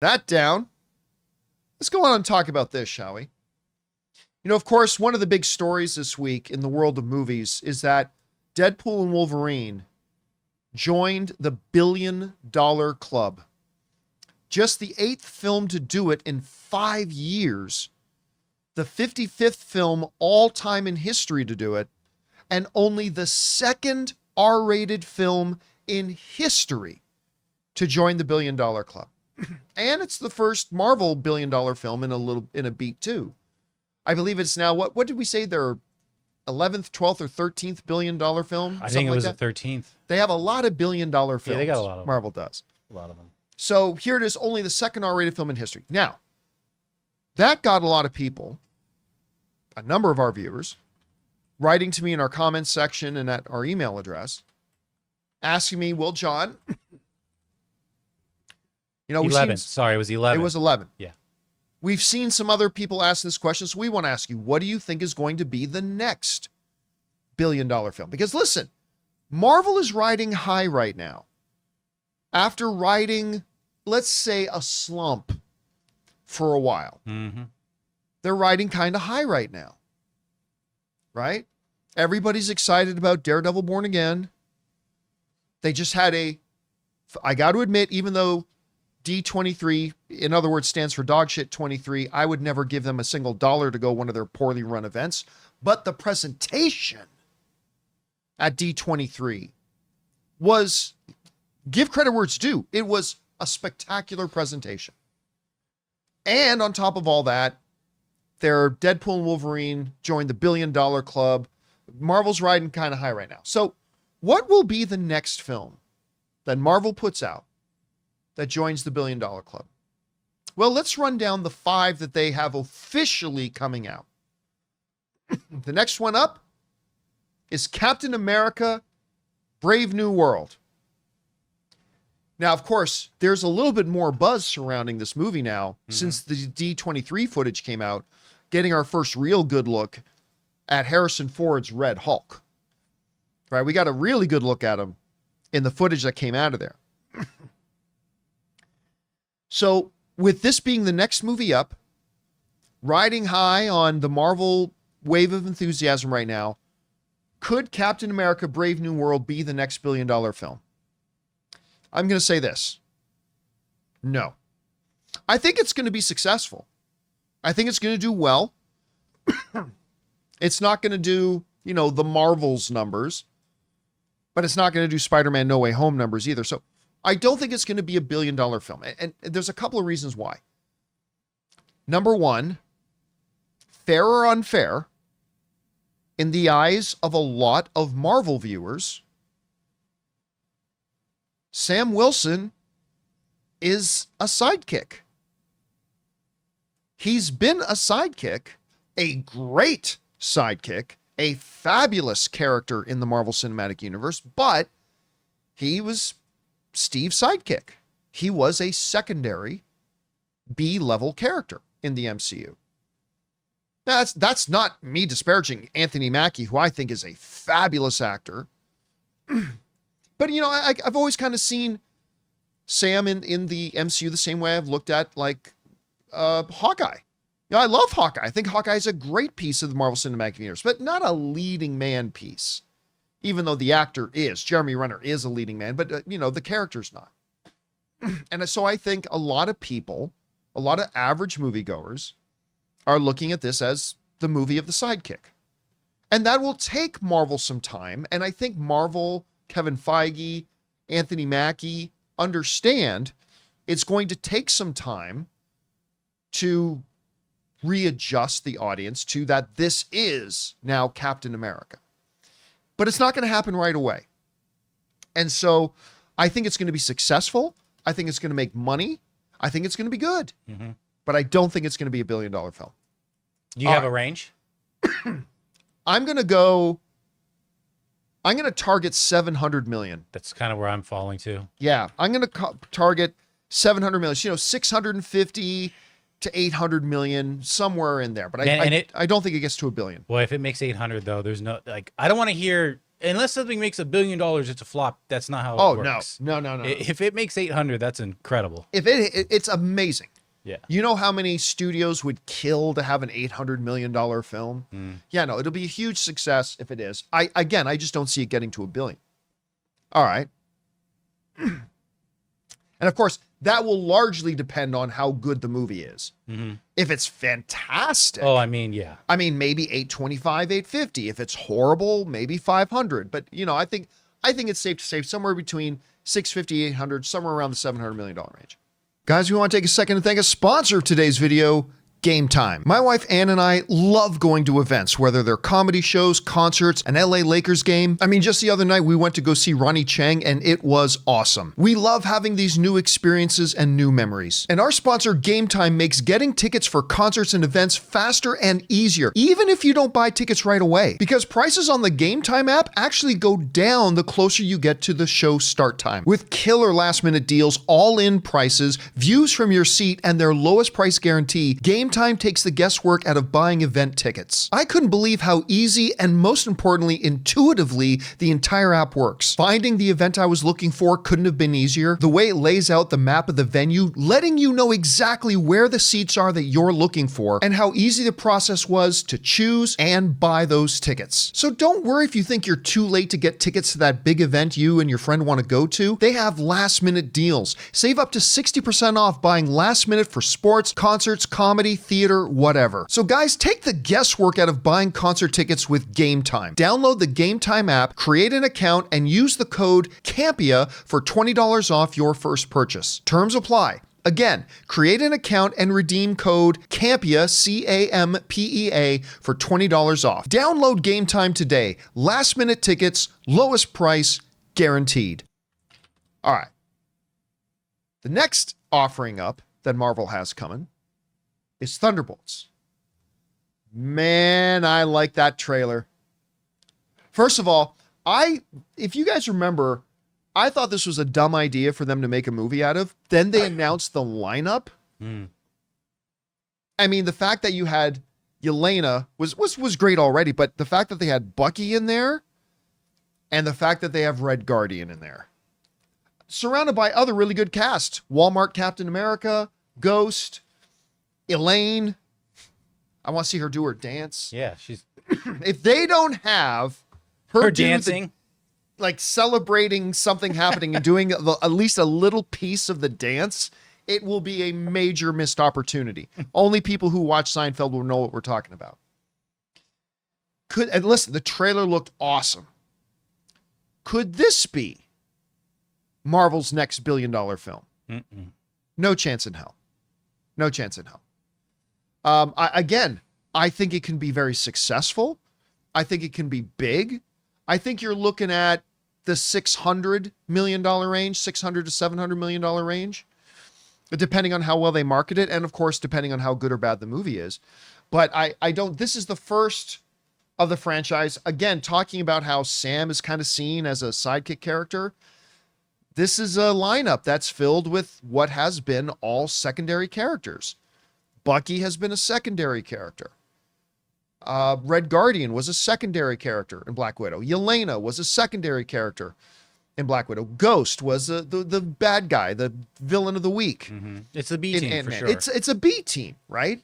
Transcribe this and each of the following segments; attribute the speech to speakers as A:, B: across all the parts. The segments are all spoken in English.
A: that down, let's go on and talk about this, shall we? Of course, one of the big stories this week in the world of movies is that Deadpool and Wolverine joined the $1 billion club. Just the 8th film to do it in 5 years, the 55th film all time in history to do it, and only the 2nd R-rated film in history to join the $1 billion club. And it's the first Marvel $1 billion film in a beat too. I believe it's now, what did we say, their 11th, 12th, or 13th $1 billion film?
B: I think it was the 13th.
A: They have a lot of $1 billion films.
B: Yeah, they got a lot of them.
A: Marvel does.
B: A lot of them.
A: So here it is, only the 2nd R-rated film in history. Now, that got a lot of people, a number of our viewers, writing to me in our comments section and at our email address, asking me, well, John,
B: 11. Sorry, it was 11.
A: It was 11.
B: Yeah.
A: We've seen some other people ask this question, so we want to ask you, what do you think is going to be the next $1 billion film? Because listen, Marvel is riding high right now. After riding, let's say, a slump for a while, they're riding kind of high right now, right? Everybody's excited about Daredevil Born Again. They just had I got to admit, even though D23, in other words, stands for dog shit 23, I would never give them a single dollar to go one of their poorly run events. But the presentation at D23 was, give credit where it's due, it was a spectacular presentation. And on top of all that, their Deadpool and Wolverine joined the $1 billion club. Marvel's riding kind of high right now. So what will be the next film that Marvel puts out that joins the $1 billion club? Well, let's run down the 5 that they have officially coming out. The next one up is Captain America: Brave New World. Now, of course, there's a little bit more buzz surrounding this movie now since the D23 footage came out, getting our first real good look at Harrison Ford's Red Hulk. Right? We got a really good look at him in the footage that came out of there. So with this being the next movie up, riding high on the Marvel wave of enthusiasm right now, could Captain America: Brave New World be the next $1 billion film? I'm going to say this. No. I think it's going to be successful. I think it's going to do well. It's not going to do, the Marvel's numbers, but it's not going to do Spider-Man No Way Home numbers either. So I don't think it's going to be a $1 billion film. And there's a couple of reasons why. Number one, fair or unfair, in the eyes of a lot of Marvel viewers, Sam Wilson is a sidekick. He's been a sidekick, a great sidekick, a fabulous character in the Marvel Cinematic Universe, but he was Steve's sidekick. He was a secondary B-level character in the MCU. Now, that's not me disparaging Anthony Mackie, who I think is a fabulous actor. But, I've always kind of seen Sam in the MCU the same way I've looked at, Hawkeye. I love Hawkeye. I think Hawkeye is a great piece of the Marvel Cinematic Universe, but not a leading man piece, even though the actor is. Jeremy Renner is a leading man, but, the character's not. And so I think a lot of people, a lot of average moviegoers, are looking at this as the movie of the sidekick. And that will take Marvel some time, and I think Marvel, Kevin Feige, Anthony Mackie understand it's going to take some time to readjust the audience to that this is now Captain America. But it's not going to happen right away. And so I think it's going to be successful. I think it's going to make money. I think it's going to be good. Mm-hmm. But I don't think it's going to be a $1 billion film.
B: Do you have a range?
A: I'm going to target 700 million.
B: That's kind of where I'm falling to.
A: Yeah. I'm going to target 700 million, 650 to 800 million, somewhere in there. But I don't think it gets to $1 billion.
B: Well, if it makes 800 though, there's no, I don't want to hear unless something makes $1 billion, it's a flop. That's not how it works.
A: No.
B: If it makes 800, that's incredible.
A: It's amazing.
B: Yeah.
A: You know how many studios would kill to have an $800 million film? Yeah, no, it'll be a huge success if it is. I just don't see it getting to $1 billion. All right. And of course, that will largely depend on how good the movie is. If it's fantastic.
B: Oh, I mean, yeah.
A: I mean, maybe 825, 850. If it's horrible, maybe 500. But, you know, I think it's safe to say somewhere between 650, 800, somewhere around the $700 million range. Guys, we want to take a second to thank a sponsor of today's video, Gametime. My wife Ann and I love going to events, whether they're comedy shows, concerts, an LA Lakers game. I mean, just the other night we went to go see Ronnie Chang and it was awesome. We love having these new experiences and new memories. And our sponsor Gametime makes getting tickets for concerts and events faster and easier, even if you don't buy tickets right away. Because prices on the Gametime app actually go down the closer you get to the show start time. With killer last minute deals, all-in prices, views from your seat, and their lowest price guarantee, Gametime takes the guesswork out of buying event tickets. I couldn't believe how easy and most importantly, intuitively, the entire app works. Finding the event I was looking for couldn't have been easier. The way it lays out the map of the venue, letting you know exactly where the seats are that you're looking for, and how easy the process was to choose and buy those tickets. So don't worry if you think you're too late to get tickets to that big event you and your friend want to go to. They have last minute deals. Save up to 60% off buying last minute for sports, concerts, comedy, theater, whatever. So guys, take the guesswork out of buying concert tickets with Gametime. Download the Gametime app, create an account, and use the code CAMPEA for $20 off your first purchase. Terms apply. Again, create an account and redeem code CAMPEA, CAMPEA, for $20 off. Download Gametime today. Last minute tickets, lowest price, guaranteed. All right. The next offering up that Marvel has coming is Thunderbolts. Man, I like that trailer. First of all, if you guys remember, I thought this was a dumb idea for them to make a movie out of. Then they announced the lineup. I mean, the fact that you had Yelena was great already, but the fact that they had Bucky in there and the fact that they have Red Guardian in there, surrounded by other really good cast, Walmart Captain America, Ghost, Elaine. I want to see her do her dance.
B: Yeah, she's.
A: If they don't have her
B: dancing,
A: like celebrating something happening and doing at least a little piece of the dance, it will be a major missed opportunity. Only people who watch Seinfeld will know what we're talking about. And listen, the trailer looked awesome. Could this be Marvel's next $1 billion film? No chance in hell. No chance in hell. I think it can be very successful. I think it can be big. I think you're looking at the $600 million range, $600 to $700 million range, depending on how well they market it. And of course, depending on how good or bad the movie is. But this is the first of the franchise. Again, talking about how Sam is kind of seen as a sidekick character. This is a lineup that's filled with what has been all secondary characters. Bucky has been a secondary character. Red Guardian was a secondary character in Black Widow. Yelena was a secondary character in Black Widow. Ghost was the bad guy, the villain of the week.
B: It's a B team
A: Ant-Man.
B: for sure.
A: It's a B team, right?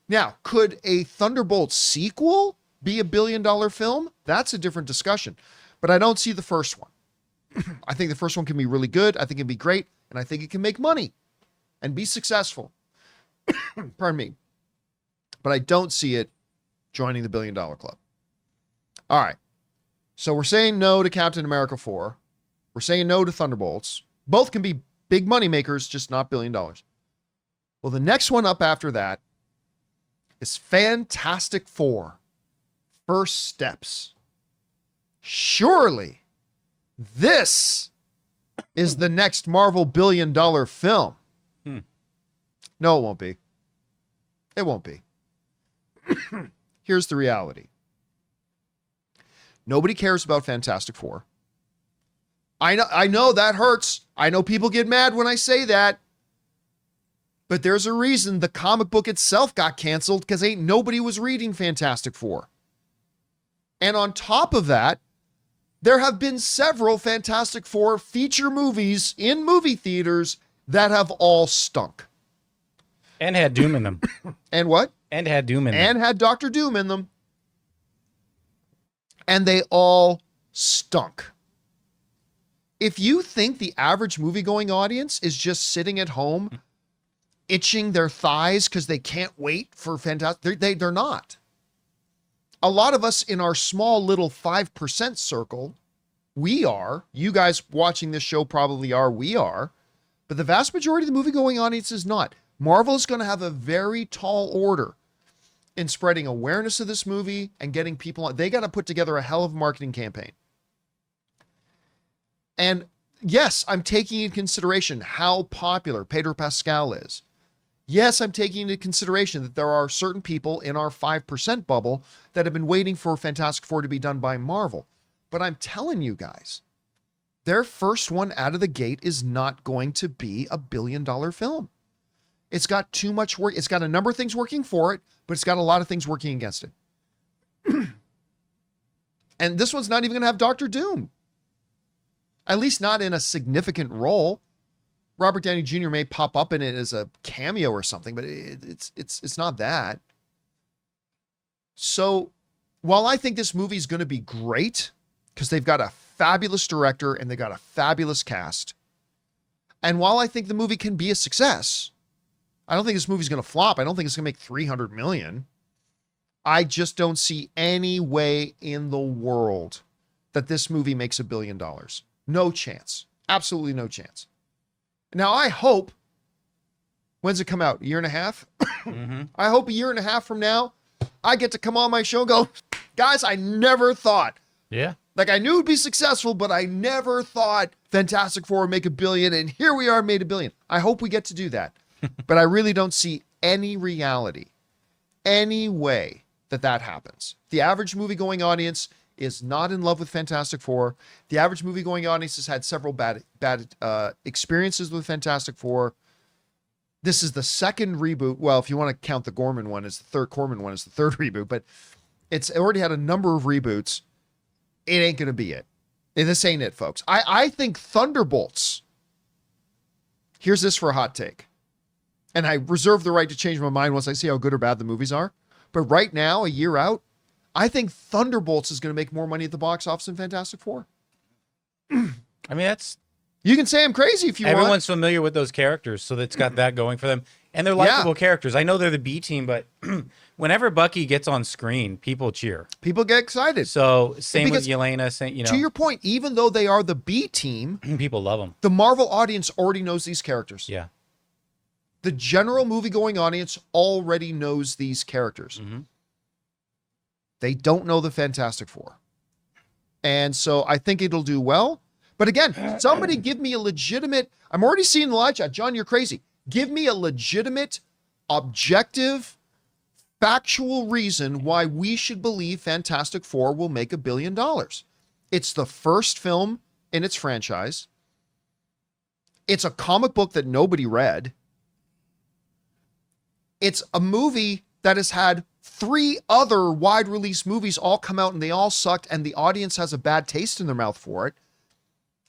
A: Now, could a Thunderbolt sequel be a $1 billion film? That's a different discussion. But I don't see the first one. I think the first one can be really good. I think it can be great. And I think it can make money and be successful. Pardon me. But I don't see it joining the $1 billion club. All right. So we're saying no to Captain America 4. We're saying no to Thunderbolts. Both can be big money makers, just not $1 billion. Well, the next one up after that is Fantastic Four: First Steps. Surely this is the next Marvel $1 billion film. No, it won't be. It won't be. Here's the reality. Nobody cares about Fantastic Four. I know that hurts. I know people get mad when I say that. But there's a reason the comic book itself got canceled, because ain't nobody was reading Fantastic Four. And on top of that, There have been several Fantastic Four feature movies in movie theaters that have all stunk.
B: And had Doom in them.
A: And what?
B: And had Doom in them.
A: And had Dr. Doom in them. And they all stunk. If you think the average movie-going audience is just sitting at home itching their thighs because they can't wait for Fantastic, they're not. A lot of us in our small little 5% circle, we are. You guys watching this show probably are. We are. But the vast majority of the movie-going audience is not. Marvel is going to have a very tall order in spreading awareness of this movie and getting people on. They got to put together a hell of a marketing campaign. And yes, I'm taking into consideration how popular Pedro Pascal is. Yes, I'm taking into consideration that there are certain people in our 5% bubble that have been waiting for Fantastic Four to be done by Marvel. But I'm telling you guys, their first one out of the gate is not going to be a billion-dollar film. It's got too much work. It's got a number of things working for it, but it's got a lot of things working against it. And this one's not even going to have Dr. Doom. At least not in a significant role. Robert Downey Jr. may pop up in it as a cameo or something, but it's not that. So while I think this movie is going to be great, because they've got a fabulous director and they've got a fabulous cast, and while I think the movie can be a success, I don't think this movie's going to flop. I don't think it's going to make $300 million. I just don't see any way in the world that this movie makes $1 billion. No chance. Absolutely no chance. Now, I hope, when's it come out? A year and a half?
B: Mm-hmm.
A: I hope a year and a half from now, I get to come on my show and go, guys, I never thought.
B: Yeah.
A: Like, I knew it'd be successful, but I never thought Fantastic Four would make $1 billion, and here we are, made $1 billion. I hope we get to do that. But I really don't see any reality, any way that happens. The average movie-going audience is not in love with Fantastic Four. The average movie-going audience has had several bad experiences with Fantastic Four. This is the second reboot. Well, if you want to count the Corman one, it's the third reboot, but it's already had a number of reboots. It ain't going to be it. This ain't it, folks. I think Thunderbolts. Here's this for a hot take. And I reserve the right to change my mind once I see how good or bad the movies are. But right now, a year out, I think Thunderbolts is going to make more money at the box office than Fantastic Four.
B: I mean, that's...
A: You can say I'm crazy if you want.
B: Everyone's familiar with those characters, so that's got that going for them. And they're likable characters. I know they're the B team, but whenever Bucky gets on screen, people cheer.
A: People get excited.
B: So same with Yelena.
A: To your point, even though they are the B team,
B: people love them.
A: The Marvel audience already knows these characters.
B: Yeah.
A: The general movie-going audience already knows these characters.
B: Mm-hmm.
A: They don't know the Fantastic Four. And so I think it'll do well. But again, somebody give me a legitimate... I'm already seeing the live chat. John, you're crazy. Give me a legitimate, objective, factual reason why we should believe Fantastic Four will make $1 billion. It's the first film in its franchise. It's a comic book that nobody read. It's a movie that has had 3 other wide release movies all come out and they all sucked and the audience has a bad taste in their mouth for it.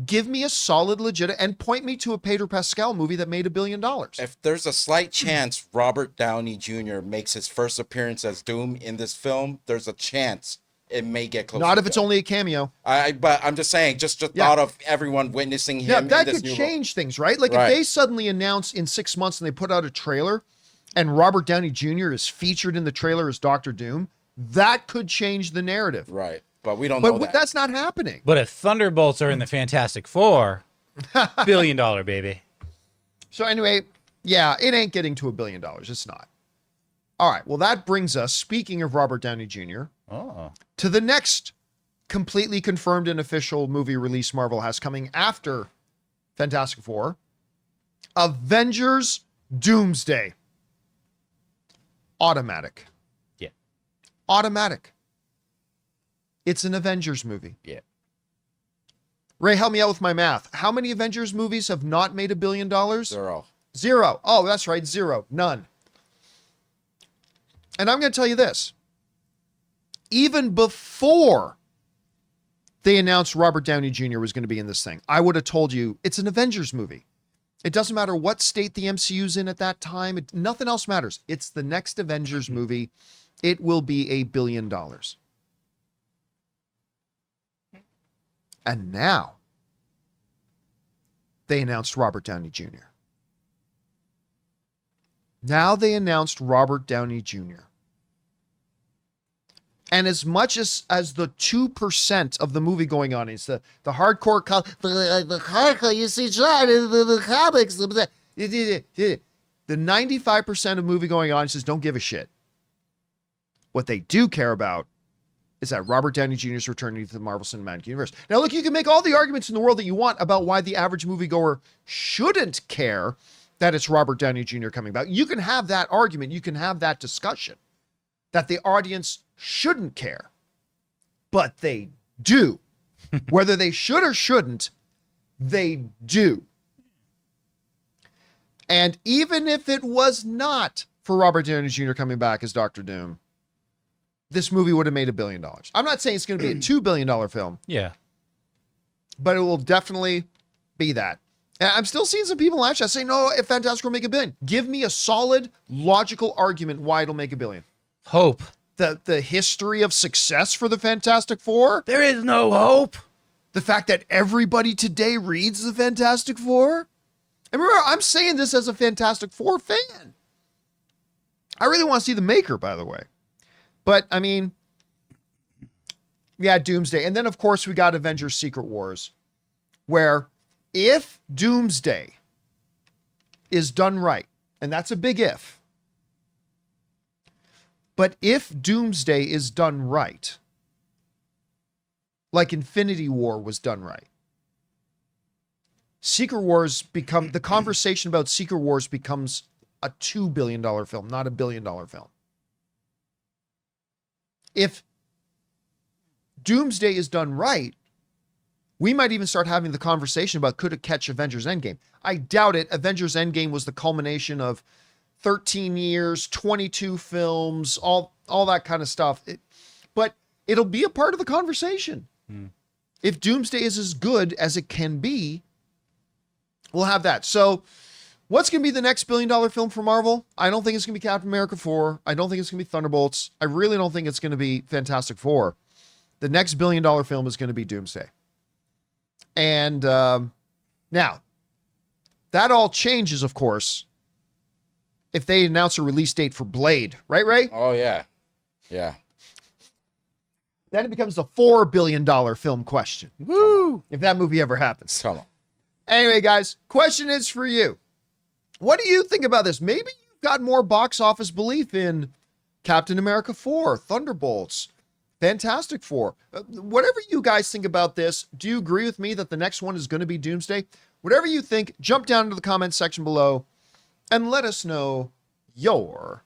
A: Give me a solid, legit, and point me to a Pedro Pascal movie that made $1 billion.
C: If there's a slight chance Robert Downey Jr. makes his first appearance as Doom in this film, there's a chance it may get close.
A: Not if it's only a cameo.
C: But I'm just saying, just thought of everyone witnessing him.
A: That could change things, right? Like if they suddenly announce in 6 months and they put out a trailer and Robert Downey Jr. is featured in the trailer as Dr. Doom, that could change the narrative.
C: Right. But we don't know that.
A: But that's not happening.
B: But if Thunderbolts are in the Fantastic Four, $1 billion, baby.
A: So anyway, yeah, it ain't getting to $1 billion. It's not. All right. Well, that brings us, speaking of Robert Downey Jr., to the next completely confirmed and official movie release Marvel has coming after Fantastic Four, Avengers Doomsday. Automatic.
B: Yeah.
A: Automatic. It's an Avengers movie.
B: Yeah.
A: Ray, help me out with my math. How many Avengers movies have not made $1 billion?
C: 0.
A: 0. Oh, that's right. 0. None. And I'm going to tell you this. Even before they announced Robert Downey Jr. was going to be in this thing, I would have told you it's an Avengers movie. It doesn't matter what state the MCU's in at that time. Nothing else matters. It's the next Avengers movie. It will be $1 billion. And now they announced Robert Downey Jr. Now they announced Robert Downey Jr. And as much as the 2% of the movie going on is the hardcore, the hardcore, you see, John, the comics, the 95% of movie going on says don't give a shit. What they do care about is that Robert Downey Jr. is returning to the Marvel Cinematic Universe. Now, look, you can make all the arguments in the world that you want about why the average moviegoer shouldn't care that it's Robert Downey Jr. coming back. You can have that argument. You can have that discussion that the audience shouldn't care, but they do. Whether they should or shouldn't, they do. And even if it was not for Robert Downey Jr. coming back as Doctor Doom, this movie would have made $1 billion. I'm not saying it's going to be a $2 billion film.
B: Yeah.
A: But it will definitely be that. And I'm still seeing some people actually say, no, if Fantastic Four will make $1 billion. Give me a solid, logical argument why it'll make $1 billion.
B: Hope.
A: The history of success for the Fantastic Four.
B: There is no hope.
A: The fact that everybody today reads the Fantastic Four. And remember, I'm saying this as a Fantastic Four fan. I really want to see the Maker, by the way. But, I mean, yeah, Doomsday. And then, of course, we got Avengers Secret Wars, where if Doomsday is done right, and that's a big if, but if Doomsday is done right, like Infinity War was done right, the conversation about Secret Wars becomes a $2 billion film, not a $1 billion film. If Doomsday is done right, we might even start having the conversation about could it catch Avengers Endgame. I doubt it. Avengers Endgame was the culmination of 13 years, 22 films, all that kind of stuff. But it'll be a part of the conversation. If Doomsday is as good as it can be, we'll have that. So what's going to be the next $1 billion film for Marvel? I don't think it's going to be Captain America 4. I don't think it's going to be Thunderbolts. I really don't think it's going to be Fantastic Four. The next $1 billion film is going to be Doomsday. And now, that all changes, of course, if they announce a release date for Blade. Right, Ray?
C: Oh, yeah. Yeah.
A: Then it becomes a $4 billion film question.
B: Woo!
A: If that movie ever happens.
C: Come on.
A: Anyway, guys, question is for you. What do you think about this? Maybe you've got more box office belief in Captain America 4, Thunderbolts, Fantastic Four. Whatever you guys think about this, do you agree with me that the next one is going to be Doomsday? Whatever you think, jump down into the comments section below and let us know your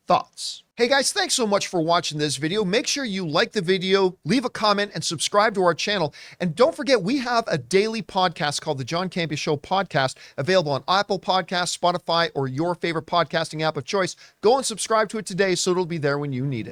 A: thoughts. Hey guys, thanks so much for watching this video. Make sure you like the video, leave a comment, and subscribe to our channel. And don't forget, we have a daily podcast called the John Campea Show podcast, available on Apple Podcasts, Spotify, or your favorite podcasting app of choice. Go and subscribe to it today so it'll be there when you need it.